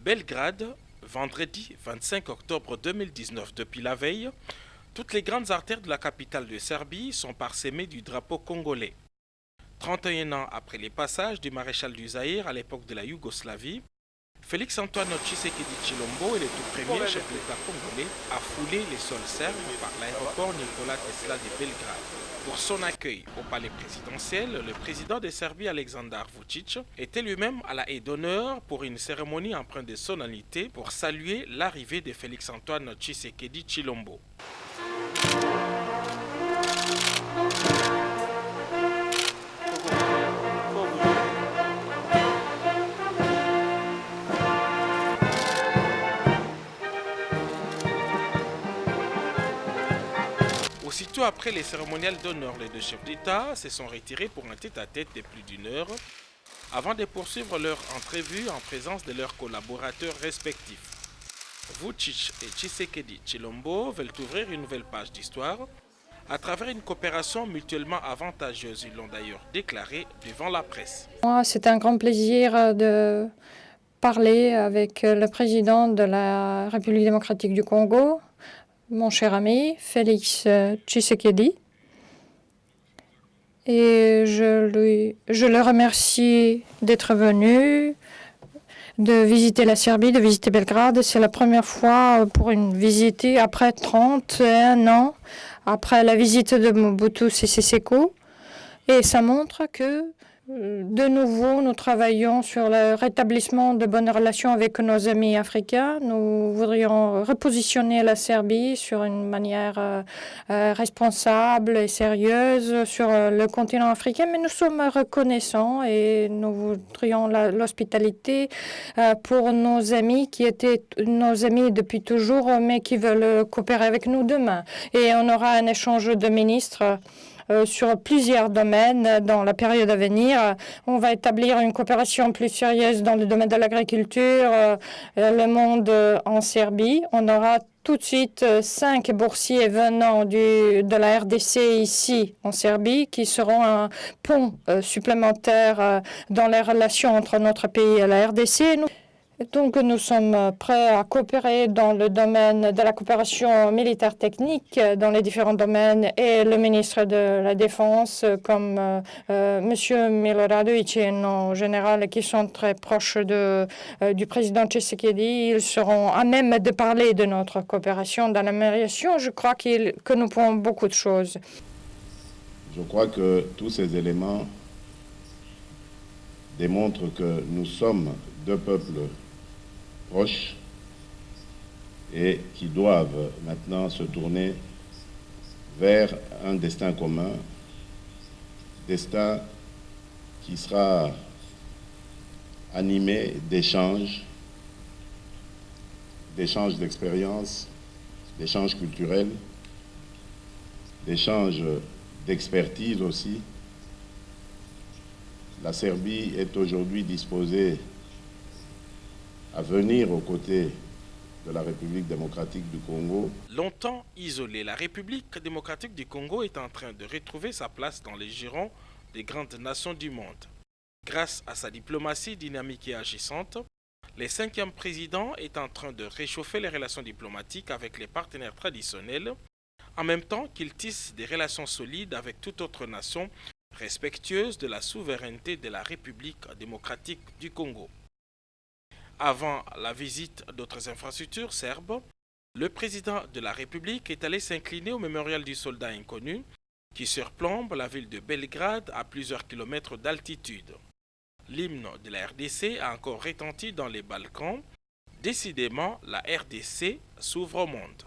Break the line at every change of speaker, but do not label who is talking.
Belgrade, vendredi 25 octobre 2019. Depuis la veille, toutes les grandes artères de la capitale de Serbie sont parsemées du drapeau congolais. 31 ans après les passages du maréchal du Zaïre à l'époque de la Yougoslavie, Félix-Antoine Tshisekedi Tshilombo est le tout premier chef d'État congolais à fouler les sols serbes par l'aéroport Nikola Tesla de Belgrade. Pour son accueil au palais présidentiel, le président de Serbie Aleksandar Vučić était lui-même à la haie d'honneur pour une cérémonie empreinte de solennité pour saluer l'arrivée de Félix-Antoine Tshisekedi Tshilombo. Aussitôt après les cérémoniales d'honneur, les deux chefs d'État se sont retirés pour un tête-à-tête de plus d'une heure avant de poursuivre leur entrevue en présence de leurs collaborateurs respectifs. Vučić et Tshisekedi Tshilombo veulent ouvrir une nouvelle page d'histoire à travers une coopération mutuellement avantageuse. Ils l'ont d'ailleurs déclaré devant la presse.
Moi, c'est un grand plaisir de parler avec le président de la République démocratique du Congo, mon cher ami Félix Tshisekedi. Et je le remercie d'être venu, de visiter la Serbie, de visiter Belgrade. C'est la première fois pour une visite après 31 ans, après la visite de Mobutu Sese Seko. Et ça montre que de nouveau, nous travaillons sur le rétablissement de bonnes relations avec nos amis africains. Nous voudrions repositionner la Serbie sur une manière responsable et sérieuse sur le continent africain, mais nous sommes reconnaissants et nous voudrions l'hospitalité pour nos amis qui étaient nos amis depuis toujours, mais qui veulent coopérer avec nous demain. Et on aura un échange de ministres sur plusieurs domaines dans la période à venir. On va établir une coopération plus sérieuse dans le domaine de l'agriculture, le monde en Serbie. On aura tout de suite 5 boursiers venant de la RDC ici en Serbie qui seront un pont supplémentaire dans les relations entre notre pays et la RDC. Donc nous sommes prêts à coopérer dans le domaine de la coopération militaire technique, dans les différents domaines, et le ministre de la Défense, comme M. Miloradovic et nos généraux qui sont très proches du président Tshisekedi, ils seront à même de parler de notre coopération dans l'amélioration. Je crois que nous pouvons beaucoup de choses.
Je crois que tous ces éléments démontrent que nous sommes deux peuples proches et qui doivent maintenant se tourner vers un destin commun, destin qui sera animé d'échanges d'expériences, d'échanges culturels, d'échanges d'expertise aussi. La Serbie est aujourd'hui disposée à venir aux côtés de la République démocratique du Congo.
Longtemps isolée, la République démocratique du Congo est en train de retrouver sa place dans les girons des grandes nations du monde. Grâce à sa diplomatie dynamique et agissante, le 5e président est en train de réchauffer les relations diplomatiques avec les partenaires traditionnels, en même temps qu'il tisse des relations solides avec toute autre nation respectueuse de la souveraineté de la République démocratique du Congo. Avant la visite d'autres infrastructures serbes, le président de la République est allé s'incliner au mémorial du soldat inconnu qui surplombe la ville de Belgrade à plusieurs kilomètres d'altitude. L'hymne de la RDC a encore retenti dans les Balkans. Décidément, la RDC s'ouvre au monde.